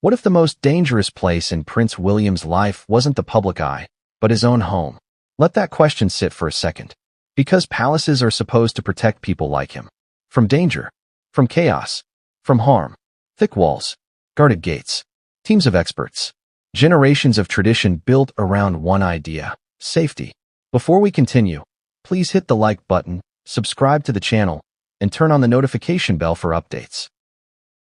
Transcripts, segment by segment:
What if the most dangerous place in Prince William's life wasn't the public eye, but his own home? Let that question sit for a second. Because palaces are supposed to protect people like him. From danger, from chaos, from harm. Thick walls, guarded gates, teams of experts, generations of tradition built around one idea: safety. Before we continue, please hit the like button, subscribe to the channel, and turn on the notification bell for updates.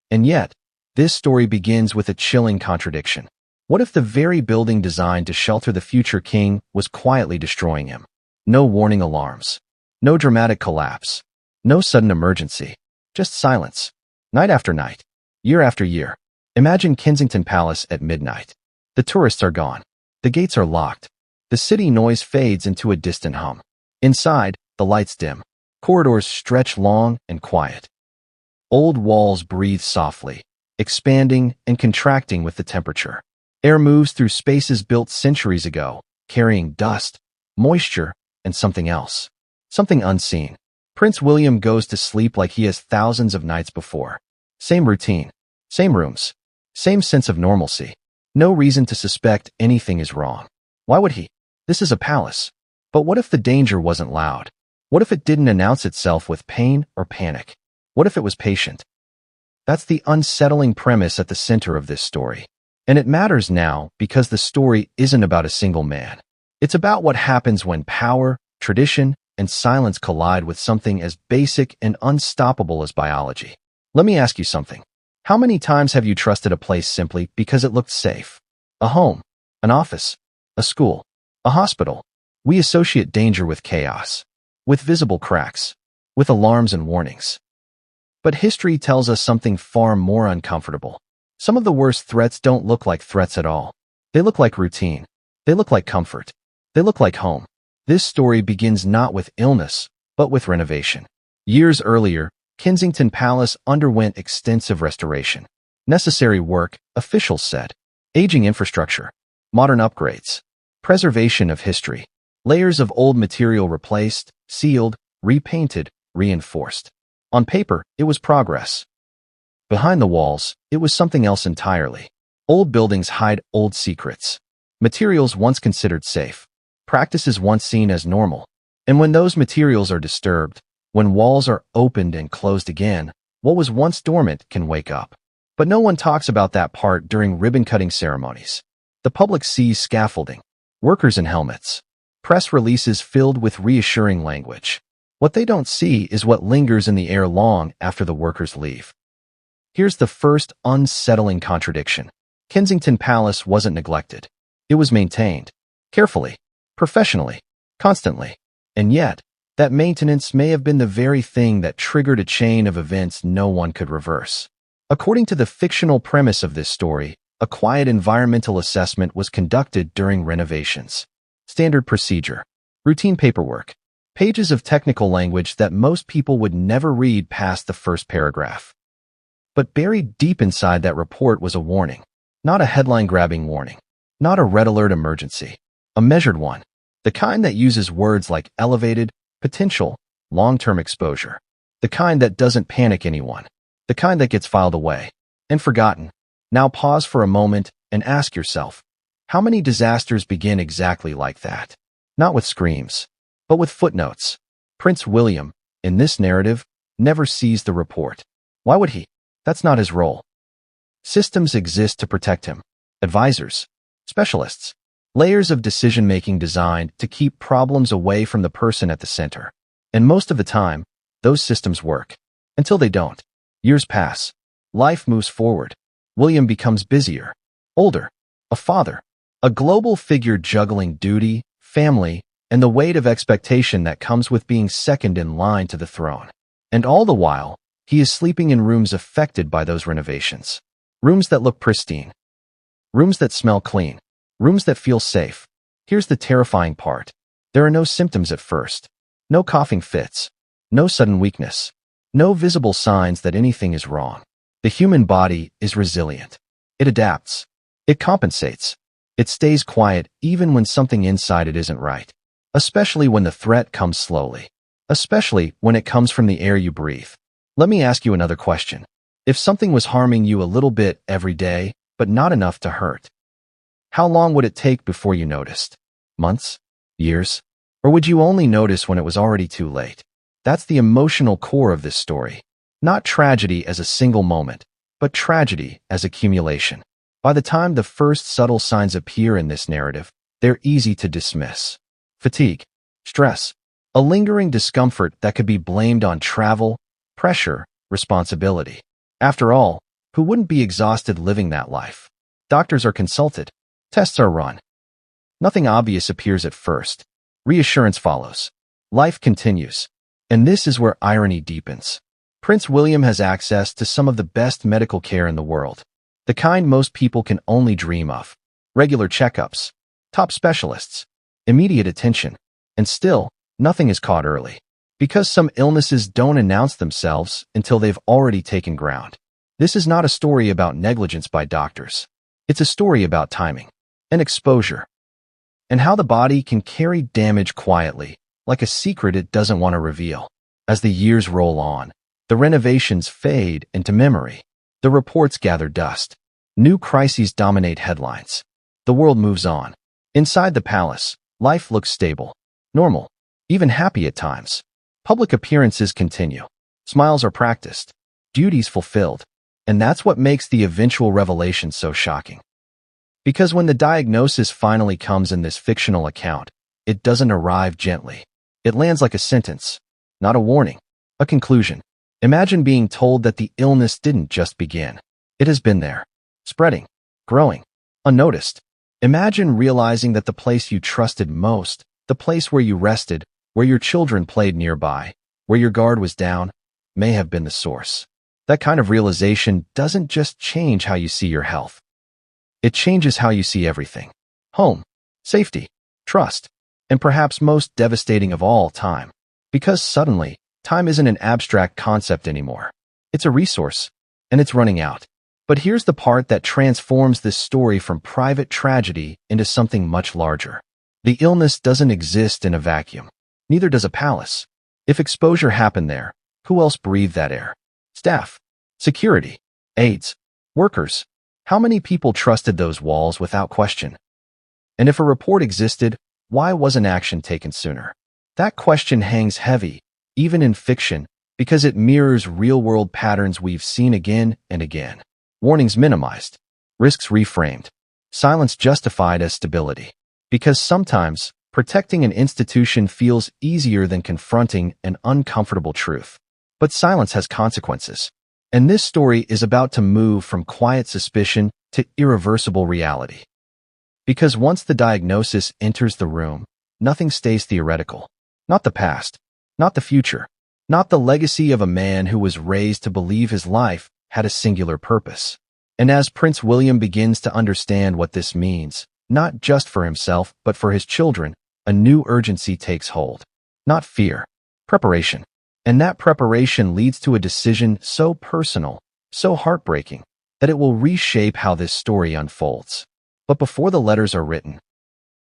And yet, this story begins with a chilling contradiction. What if the very building designed to shelter the future king was quietly destroying him? No warning alarms, no dramatic collapse, no sudden emergency, just silence. Night after night, year after year. Imagine Kensington Palace at midnight. The tourists are gone. The gates are locked. The city noise fades into a distant hum. Inside, the lights dim. Corridors stretch long and quiet. Old walls breathe softly, expanding and contracting with the temperature. Air moves through spaces built centuries ago, carrying dust, moisture, and something else. Something unseen. Prince William goes to sleep like he has thousands of nights before. Same routine, same rooms, same sense of normalcy. No reason to suspect anything is wrong. Why would he? This is a palace. But what if the danger wasn't loud? What if it didn't announce itself with pain or panic? What if it was patient? That's the unsettling premise at the center of this story. And it matters now because the story isn't about a single man. It's about what happens when power, tradition, and silence collide with something as basic and unstoppable as biology. Let me ask you something. How many times have you trusted a place simply because it looked safe? A home, an office, a school, a hospital. We associate danger with chaos, with visible cracks, with alarms and warnings. But history tells us something far more uncomfortable. Some of the worst threats don't look like threats at all. They look like routine. They look like comfort. They look like home. This story begins not with illness, but with renovation. Years earlier, Kensington Palace underwent extensive restoration. Necessary work, officials said. Aging infrastructure, modern upgrades, preservation of history. Layers of old material replaced, sealed, repainted, reinforced. On paper, it was progress. Behind the walls, it was something else entirely. Old buildings hide old secrets. Materials once considered safe. Practices once seen as normal. And when those materials are disturbed, when walls are opened and closed again, what was once dormant can wake up. But no one talks about that part during ribbon-cutting ceremonies. The public sees scaffolding, workers in helmets, press releases filled with reassuring language. What they don't see is what lingers in the air long after the workers leave. Here's the first unsettling contradiction. Kensington Palace wasn't neglected. It was maintained. Carefully. Professionally. Constantly. And yet, that maintenance may have been the very thing that triggered a chain of events no one could reverse. According to the fictional premise of this story, a quiet environmental assessment was conducted during renovations. Standard procedure. Routine paperwork. Pages of technical language that most people would never read past the first paragraph. But buried deep inside that report was a warning. Not a headline-grabbing warning. Not a red alert emergency. A measured one. The kind that uses words like elevated, potential, long-term exposure. The kind that doesn't panic anyone. The kind that gets filed away and forgotten. Now pause for a moment and ask yourself, how many disasters begin exactly like that? Not with screams, but with footnotes. Prince William, in this narrative, never sees the report. Why would he? That's not his role. Systems exist to protect him. Advisors, specialists, layers of decision-making designed to keep problems away from the person at the center. And most of the time, those systems work. Until they don't. Years pass. Life moves forward. William becomes busier, older, a father, a global figure juggling duty, family, and the weight of expectation that comes with being second in line to the throne. And all the while, he is sleeping in rooms affected by those renovations. Rooms that look pristine. Rooms that smell clean. Rooms that feel safe. Here's the terrifying part. There are no symptoms at first. No coughing fits. No sudden weakness. No visible signs that anything is wrong. The human body is resilient. It adapts. It compensates. It stays quiet even when something inside it isn't right. Especially when the threat comes slowly. Especially when it comes from the air you breathe. Let me ask you another question. If something was harming you a little bit every day, but not enough to hurt. How long would it take before you noticed? Months? Years? Or would you only notice when it was already too late? That's the emotional core of this story. Not tragedy as a single moment, but tragedy as accumulation. By the time the first subtle signs appear in this narrative, they're easy to dismiss. Fatigue, stress, a lingering discomfort that could be blamed on travel, pressure, responsibility. After all, who wouldn't be exhausted living that life? Doctors are consulted. Tests are run. Nothing obvious appears at first. Reassurance follows. Life continues. And this is where irony deepens. Prince William has access to some of the best medical care in the world. The kind most people can only dream of. Regular checkups, top specialists, immediate attention. And still, nothing is caught early. Because some illnesses don't announce themselves until they've already taken ground. This is not a story about negligence by doctors. It's a story about timing and exposure, and how the body can carry damage quietly, like a secret it doesn't want to reveal. As the years roll on, the renovations fade into memory. The reports gather dust. New crises dominate headlines. The world moves on. Inside the palace, life looks stable, normal, even happy at times. Public appearances continue. Smiles are practiced. Duties fulfilled. And that's what makes the eventual revelation so shocking. Because when the diagnosis finally comes in this fictional account, it doesn't arrive gently. It lands like a sentence, not a warning, a conclusion. Imagine being told that the illness didn't just begin. It has been there, spreading, growing, unnoticed. Imagine realizing that the place you trusted most, the place where you rested, where your children played nearby, where your guard was down, may have been the source. That kind of realization doesn't just change how you see your health. It changes how you see everything. Home, safety, trust, and perhaps most devastating of all, time. Because suddenly, time isn't an abstract concept anymore. It's a resource, and it's running out. But here's the part that transforms this story from private tragedy into something much larger. The illness doesn't exist in a vacuum. Neither does a palace. If exposure happened there, who else breathed that air? Staff, security, aides, workers. How many people trusted those walls without question? And if a report existed, why wasn't action taken sooner? That question hangs heavy, even in fiction, because it mirrors real-world patterns we've seen again and again. Warnings minimized, risks reframed, silence justified as stability. Because sometimes, protecting an institution feels easier than confronting an uncomfortable truth. But silence has consequences. And this story is about to move from quiet suspicion to irreversible reality. Because once the diagnosis enters the room, nothing stays theoretical. Not the past, not the future, not the legacy of a man who was raised to believe his life had a singular purpose. And as Prince William begins to understand what this means, not just for himself but for his children, a new urgency takes hold. Not fear, preparation. And that preparation leads to a decision so personal, so heartbreaking, that it will reshape how this story unfolds. But before the letters are written,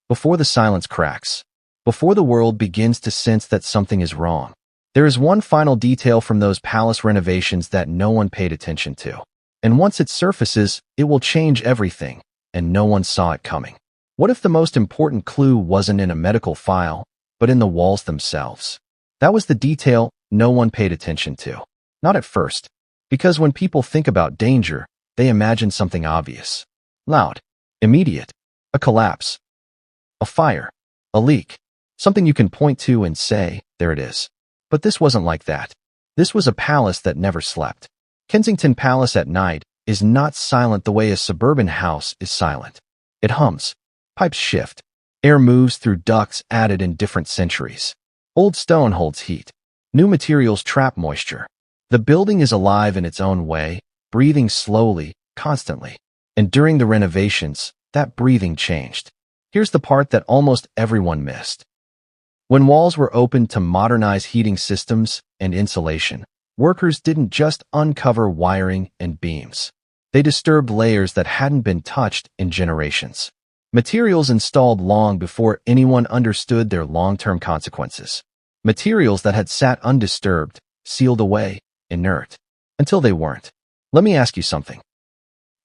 before the silence cracks, before the world begins to sense that something is wrong, there is one final detail from those palace renovations that no one paid attention to. And once it surfaces, it will change everything, and no one saw it coming. What if the most important clue wasn't in a medical file, but in the walls themselves? That was the detail no one paid attention to. Not at first. Because when people think about danger, they imagine something obvious. Loud. Immediate. A collapse. A fire. A leak. Something you can point to and say, there it is. But this wasn't like that. This was a palace that never slept. Kensington Palace at night is not silent the way a suburban house is silent. It hums. Pipes shift. Air moves through ducts added in different centuries. Old stone holds heat. New materials trap moisture. The building is alive in its own way, breathing slowly, constantly. And during the renovations, that breathing changed. Here's the part that almost everyone missed. When walls were opened to modernize heating systems and insulation, workers didn't just uncover wiring and beams. They disturbed layers that hadn't been touched in generations. Materials installed long before anyone understood their long-term consequences. Materials that had sat undisturbed, sealed away, inert, until they weren't. Let me ask you something.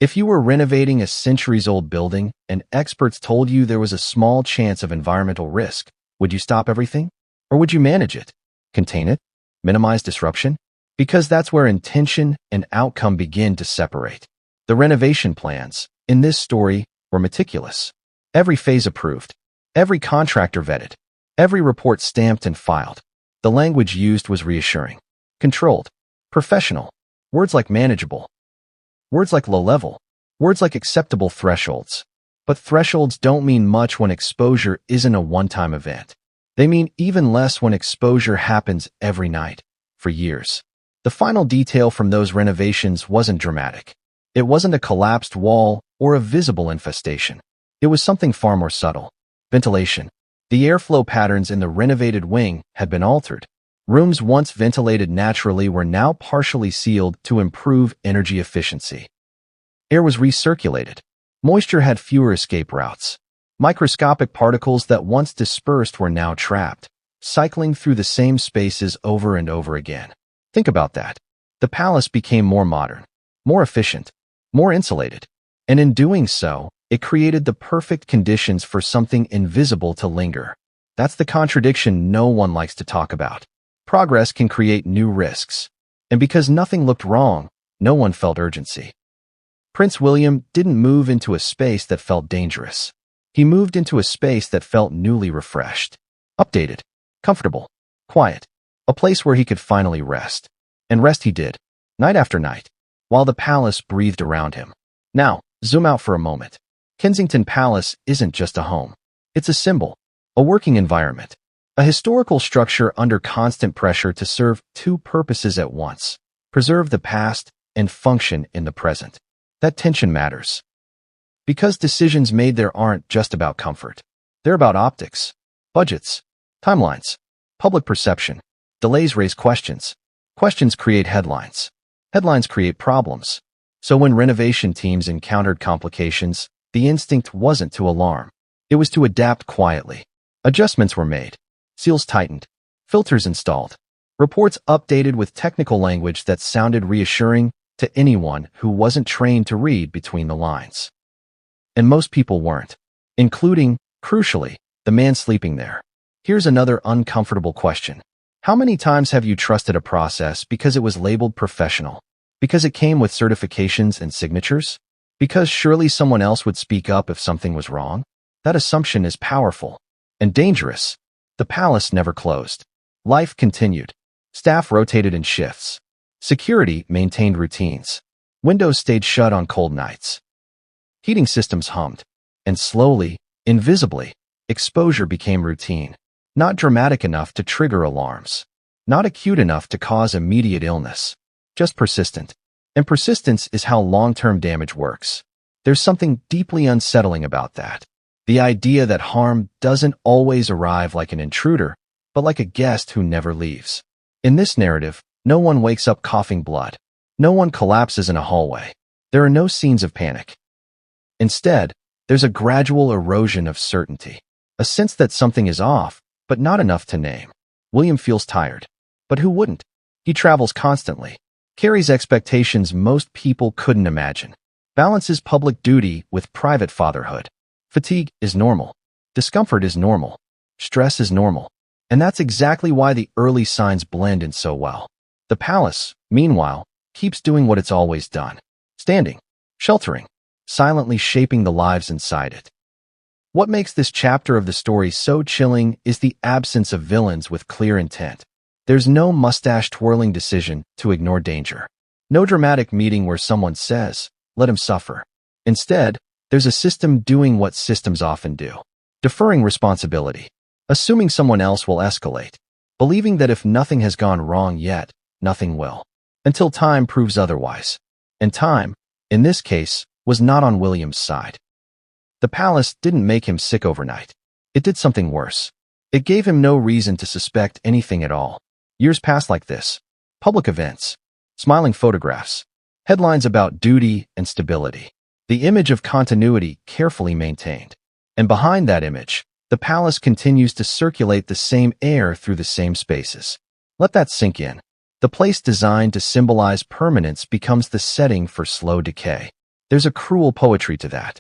If you were renovating a centuries-old building and experts told you there was a small chance of environmental risk, would you stop everything? Or would you manage it, contain it, minimize disruption? Because that's where intention and outcome begin to separate. The renovation plans, in this story, were meticulous. Every phase approved, every contractor vetted, every report stamped and filed. The language used was reassuring, controlled, professional. Words like manageable, words like low level, words like acceptable thresholds. But thresholds don't mean much when exposure isn't a one-time event. They mean even less when exposure happens every night, for years. The final detail from those renovations wasn't dramatic. It wasn't a collapsed wall or a visible infestation. It was something far more subtle. Ventilation. The airflow patterns in the renovated wing had been altered. Rooms once ventilated naturally were now partially sealed to improve energy efficiency. Air was recirculated. Moisture had fewer escape routes. Microscopic particles that once dispersed were now trapped, cycling through the same spaces over and over again. Think about that. The palace became more modern, more efficient, more insulated. And in doing so, it created the perfect conditions for something invisible to linger. That's the contradiction no one likes to talk about. Progress can create new risks. And because nothing looked wrong, no one felt urgency. Prince William didn't move into a space that felt dangerous. He moved into a space that felt newly refreshed, updated, comfortable, quiet, a place where he could finally rest. And rest he did, night after night, while the palace breathed around him. Now, zoom out for a moment. Kensington Palace isn't just a home. It's a symbol, a working environment, a historical structure under constant pressure to serve two purposes at once: preserve the past and function in the present. That tension matters. Because decisions made there aren't just about comfort. They're about optics, budgets, timelines, public perception. Delays raise questions. Questions create headlines. Headlines create problems. So when renovation teams encountered complications, the instinct wasn't to alarm. It was to adapt quietly. Adjustments were made. Seals tightened. Filters installed. Reports updated with technical language that sounded reassuring to anyone who wasn't trained to read between the lines. And most people weren't, including, crucially, the man sleeping there. Here's another uncomfortable question. How many times have you trusted a process because it was labeled professional? Because it came with certifications and signatures? Because surely someone else would speak up if something was wrong? That assumption is powerful and dangerous. The palace never closed. Life continued. Staff rotated in shifts. Security maintained routines. Windows stayed shut on cold nights. Heating systems hummed. And slowly, invisibly, exposure became routine. Not dramatic enough to trigger alarms. Not acute enough to cause immediate illness. Just persistent. And persistence is how long-term damage works. There's something deeply unsettling about that. The idea that harm doesn't always arrive like an intruder, but like a guest who never leaves. In this narrative, no one wakes up coughing blood. No one collapses in a hallway. There are no scenes of panic. Instead, there's a gradual erosion of certainty. A sense that something is off, but not enough to name. William feels tired. But who wouldn't? He travels constantly. Carries expectations most people couldn't imagine. Balances public duty with private fatherhood. Fatigue is normal. Discomfort is normal. Stress is normal. And that's exactly why the early signs blend in so well. The palace, meanwhile, keeps doing what it's always done. Standing, sheltering, silently shaping the lives inside it. What makes this chapter of the story so chilling is the absence of villains with clear intent. There's no mustache-twirling decision to ignore danger. No dramatic meeting where someone says, "Let him suffer." Instead, there's a system doing what systems often do. Deferring responsibility. Assuming someone else will escalate. Believing that if nothing has gone wrong yet, nothing will. Until time proves otherwise. And time, in this case, was not on William's side. The palace didn't make him sick overnight. It did something worse. It gave him no reason to suspect anything at all. Years passed like this. Public events. Smiling photographs. Headlines about duty and stability. The image of continuity carefully maintained. And behind that image, the palace continues to circulate the same air through the same spaces. Let that sink in. The place designed to symbolize permanence becomes the setting for slow decay. There's a cruel poetry to that.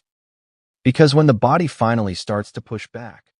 Because when the body finally starts to push back,